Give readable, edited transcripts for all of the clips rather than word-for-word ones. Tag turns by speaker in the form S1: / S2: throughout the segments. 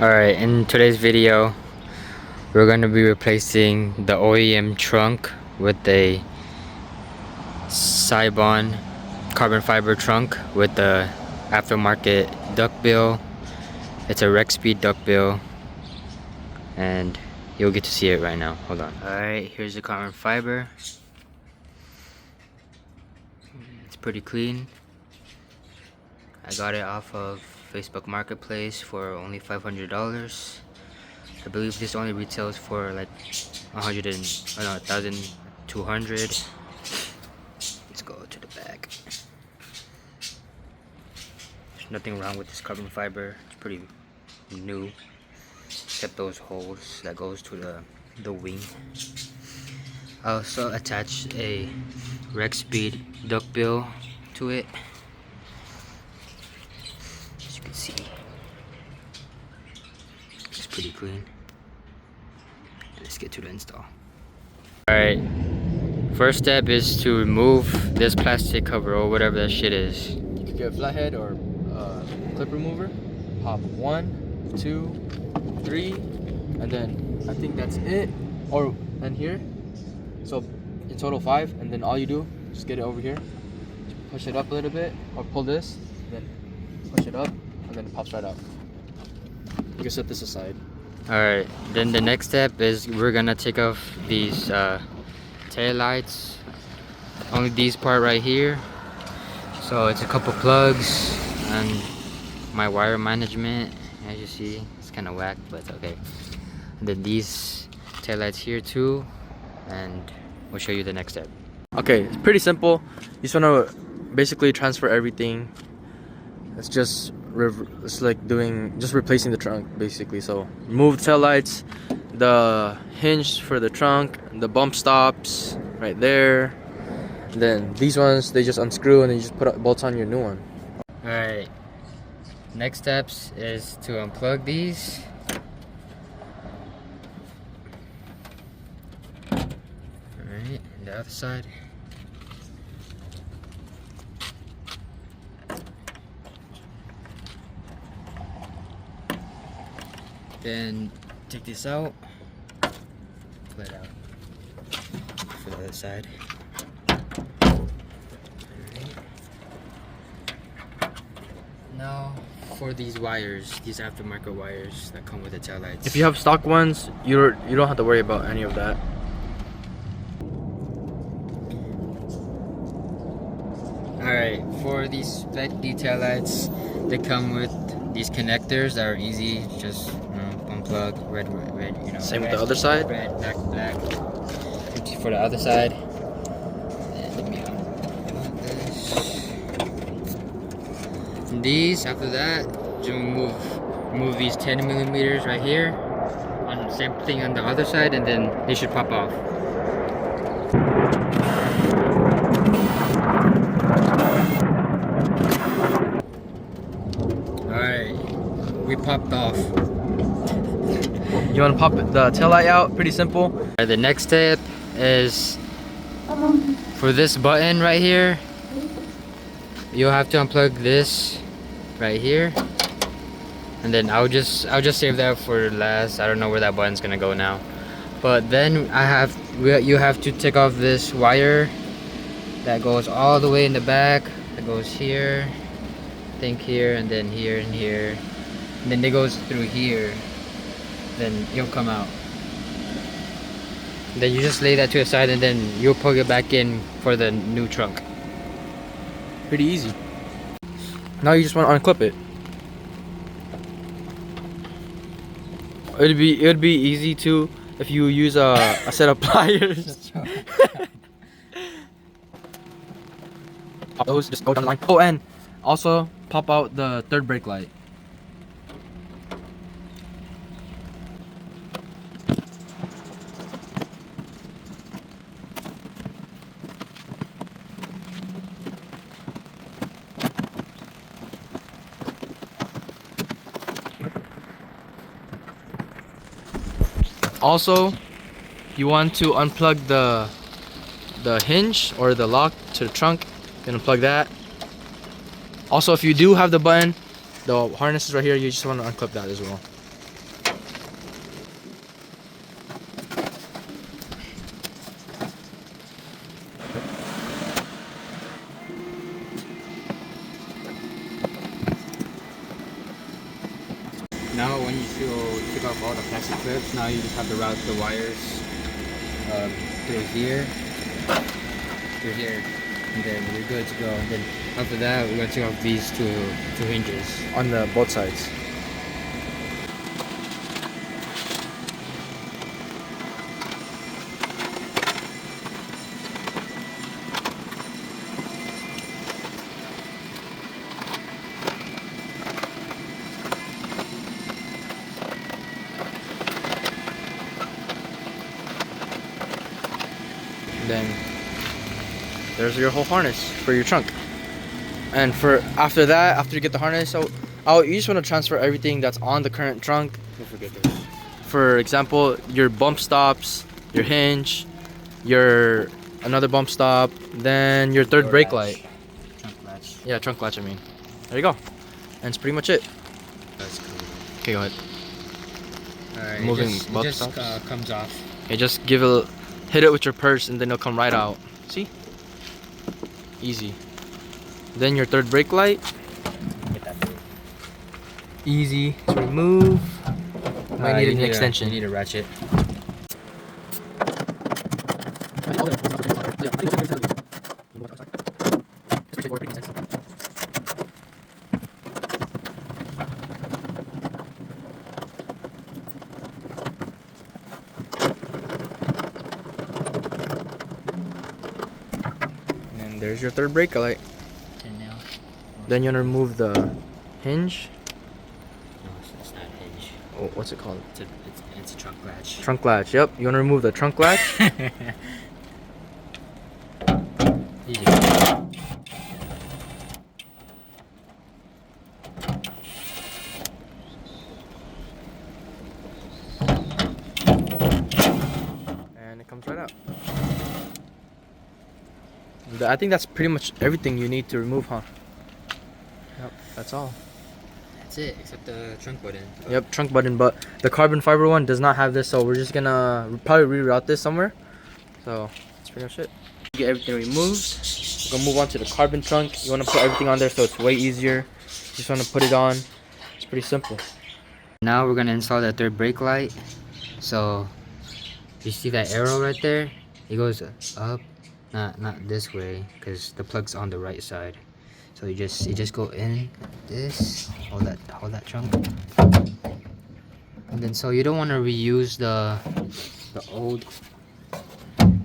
S1: Alright, in today's video, we're going to be replacing the OEM trunk with a Cybon carbon fiber trunk with the aftermarket duckbill. It's a Rexpeed duckbill, and you'll get to see it right now. Hold on. Alright, here's the carbon fiber. It's pretty clean. I got it off of Facebook Marketplace for only $500. I believe this only retails for like 1,200. Let's go to the back. There's nothing wrong with this carbon fiber. It's pretty new, except those holes that goes to the wing. I also attached a Rexpeed duckbill to it. As you can see, it's pretty clean. Let's get to the install. Alright, first step is to remove this plastic cover or whatever that shit is.
S2: You could get a flathead or clip remover. Pop 1, 2, 3, and then I think that's it. And here. So in total 5, and then all you do, just get it over here. Push it up a little bit, or pull this, then push it up, and then it pops right out. You can set this aside.
S1: Alright, then the next step is we're gonna take off these tail lights. Only these part right here. So it's a couple plugs and my wire management. As you see, it's kind of whack, but it's okay. And then these tail lights here too, and we'll show you the next step.
S2: Okay, it's pretty simple. You just want to basically transfer everything. It's just replacing the trunk basically. So remove the tail lights, the hinge for the trunk, the bump stops right there. And then these ones, they just unscrew and then you just put bolts on your new one.
S1: Alright, next steps is to unplug these. Alright, and the other side. Then take this out, pull it out for the other side. Alright. Now for these wires, these aftermarket wires that come with the tail lights.
S2: If you have stock ones, you don't have to worry about any of that.
S1: Alright, for these spec detail lights, they come with these connectors that are easy, just unplug, red,
S2: Same
S1: red,
S2: with the other side?
S1: Red, black. For the other side, and let me unplug this. And these, after that, just remove these 10 millimeters right here, on the same thing on the other side, and then they should pop off. Alright, we popped off.
S2: You want to pop the tail light out? Pretty simple.
S1: Alright, the next step is for this button right here. You'll have to unplug this right here, and then I'll just save that for last. I don't know where that button's gonna go now, but then you have to take off this wire that goes all the way in the back. That goes here, I think here, and then here and here, and then it goes through here. Then you'll come out. Then you just lay that to the side, and then you'll plug it back in for the new trunk.
S2: Pretty easy. Now you just want to unclip it. It'd be easy too if you use a set of pliers. Those just go down the line. Oh, and also pop out the third brake light. Also, you want to unplug the hinge or the lock to the trunk. You can unplug that. Also, if you do have the button, the harness is right here. You just want to unclip that as well.
S1: Now when you took off all the plastic clips, now you just have to route the wires through here, and then you're good to go. And then after that, we're gonna take off these two hinges
S2: On the both sides. And then there's your whole harness for your trunk. And after that, after you get the harness, you just want to transfer everything that's on the current trunk.
S1: Don't forget this.
S2: For example, your bump stops, your hinge, another bump stop, then your third brake light.
S1: Trunk latch.
S2: Yeah, trunk latch, I mean. There you go. And it's pretty much it.
S1: That's cool.
S2: Okay, go ahead.
S1: Alright,
S2: Moving
S1: it
S2: bump
S1: just
S2: stops.
S1: comes off.
S2: Okay, just hit it with your purse and then it'll come right out. See? Easy. Then your third brake light.
S1: Get that through.
S2: Easy to remove. Might need an extension.
S1: You need a ratchet.
S2: And there's your third brake light.
S1: And now.
S2: Then you want to remove the hinge.
S1: No, it's not a hinge.
S2: Oh, what's it called?
S1: It's a trunk latch.
S2: Trunk latch. Yep. You want to remove the trunk latch.
S1: Easy.
S2: And it comes right out. I think that's pretty much everything you need to remove, huh? Yep, that's all.
S1: That's it, except the trunk button.
S2: Yep, trunk button, but the carbon fiber one does not have this, so we're just gonna probably reroute this somewhere. So that's pretty much it. Get everything removed. We're gonna move on to the carbon trunk. You wanna put everything on there so it's way easier. Just wanna put it on. It's pretty simple.
S1: Now we're gonna install that third brake light. So you see that arrow right there? It goes up, not this way, because the plug's on the right side. So you just go in this, hold that trunk, and then so you don't want to reuse the old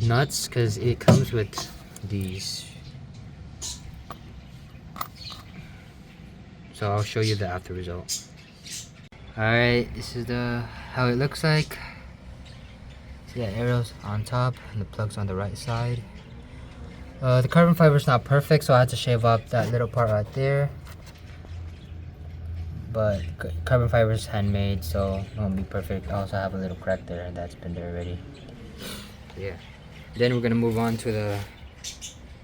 S1: nuts because it comes with these. So I'll show you the after result. Alright, this is how it looks like. See that arrows on top and the plug's on the right side. The carbon fiber is not perfect, so I had to shave up that little part right there. But carbon fiber is handmade, so it won't be perfect. I also have a little crack there, and that's been there already. So yeah. Then we're gonna move on to the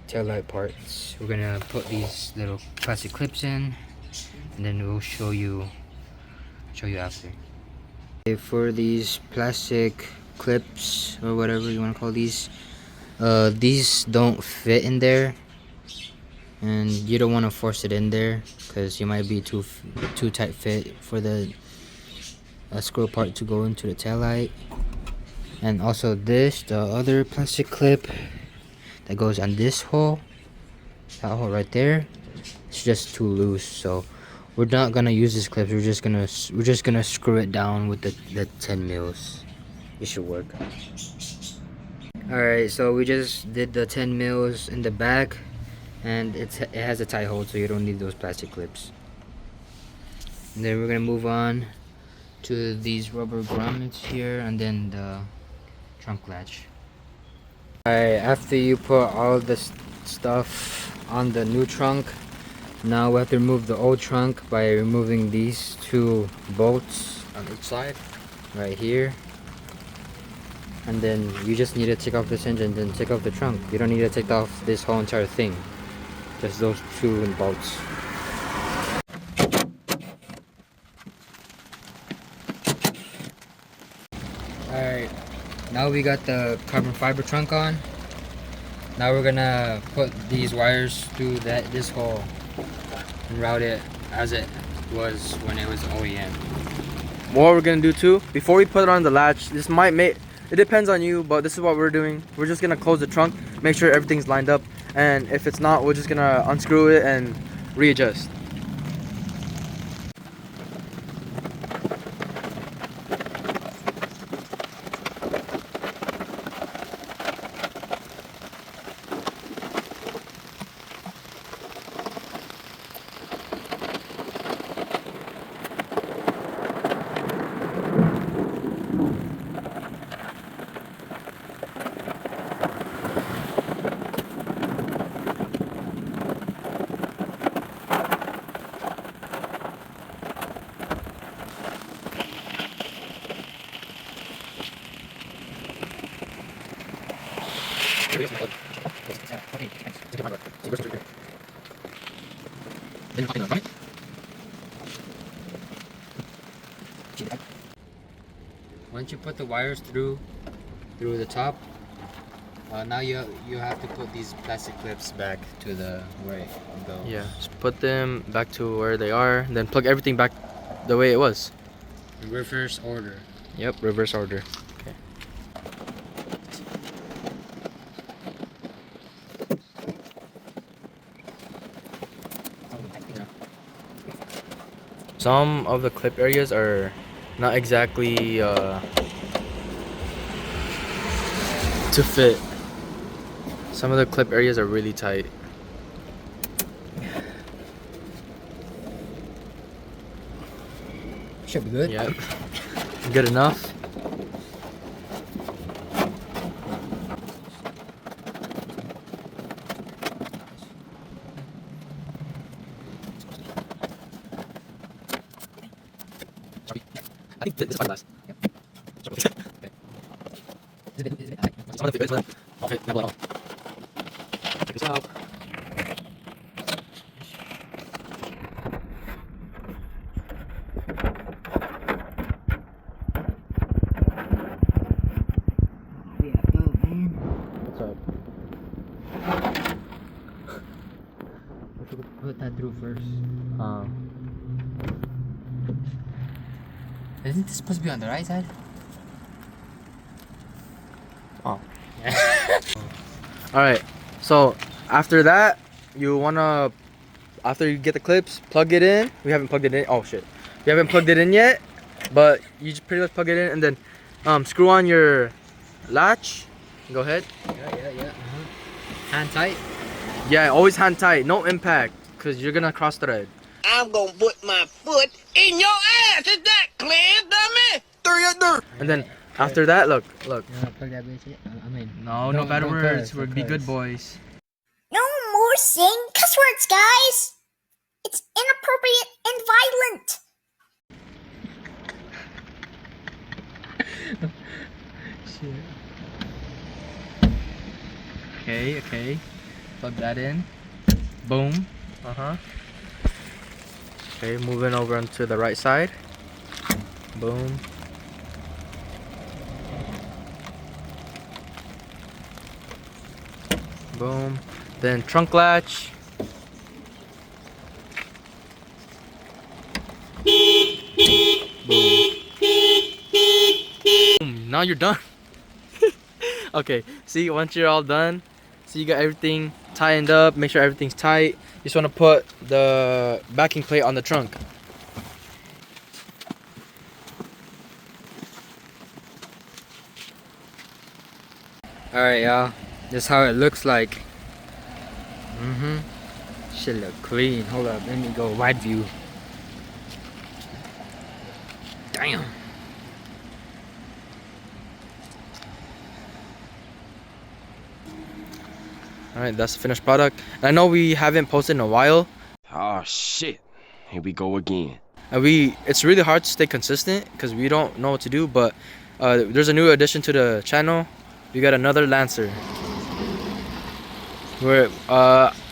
S1: tail light parts. We're gonna put these little plastic clips in, and then we'll show you after. Okay, for these plastic clips or whatever you want to call these don't fit in there, and you don't want to force it in there because you might be too tight fit for the screw part to go into the tail light. And also the other plastic clip that goes on this hole, that hole right there, it's just too loose, so we're not gonna use this clip. We're just gonna screw it down with the 10 mils. It should work. Alright, so we just did the 10 mils in the back, and it has a tie hold, so you don't need those plastic clips. And then we're gonna move on to these rubber grommets here, and then the trunk latch. Alright, after you put all this stuff on the new trunk, now we have to remove the old trunk by removing these two bolts
S2: On each side.
S1: right here. And then you just need to take off this hinge and then take off the trunk. You don't need to take off this whole entire thing. Just those two bolts. Alright, now we got the carbon fiber trunk on. Now we're gonna put these wires through this hole and route it as it was when it was OEM.
S2: what we're gonna do too, before we put it on the latch, this might make, it depends on you, but this is what we're doing. We're just gonna close the trunk, make sure everything's lined up, and if it's not, we're just gonna unscrew it and readjust.
S1: Once you put the wires through the top, now you have to put these plastic clips back to the where it goes.
S2: Yeah, just put them back to where they are, then plug everything back the way it was.
S1: In reverse order.
S2: Yep, reverse order. Okay. Some of the clip areas are not exactly to fit. Some of the clip areas are really tight.
S1: Should be good.
S2: Yep. Good enough. I think this is last. Yep. Okay, now blow it off. Check this out. What's up?
S1: Put that through first. Isn't this supposed to be on the right side?
S2: Oh. Alright, so after that, after you get the clips, plug it in. We haven't plugged it in. Oh shit. We haven't plugged it in yet, but you just pretty much plug it in and then screw on your latch. Go ahead.
S1: Yeah. Hand tight.
S2: Yeah, always hand tight. No impact, because you're going to cross thread.
S3: I'm gonna put my foot in your ass. Is that clear, dummy?
S2: And then after that, look.
S1: You wanna plug that bitch in? I mean,
S2: No bad
S1: don't
S2: words.
S1: curse,
S2: We'll
S1: don't
S2: be
S1: curse.
S2: good boys.
S4: No more saying cuss words, guys! It's inappropriate and violent.
S2: Okay. Plug that in. Boom. Okay, moving over onto the right side. Boom. Boom. Then trunk latch. Boom. Now you're done. Okay, see, once you're all done, so you got everything tightened up, make sure everything's tight. You just want to put the backing plate on the trunk.
S1: alright, y'all. This is how it looks like. Should look clean. Hold up, let me go wide view. Damn.
S2: Alright, that's the finished product. And I know we haven't posted in a while.
S5: Oh shit. Here we go again.
S2: And it's really hard to stay consistent because we don't know what to do, but there's a new addition to the channel. We got another Lancer.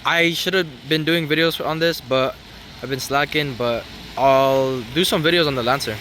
S2: I should have been doing videos on this, but I've been slacking, but I'll do some videos on the Lancer.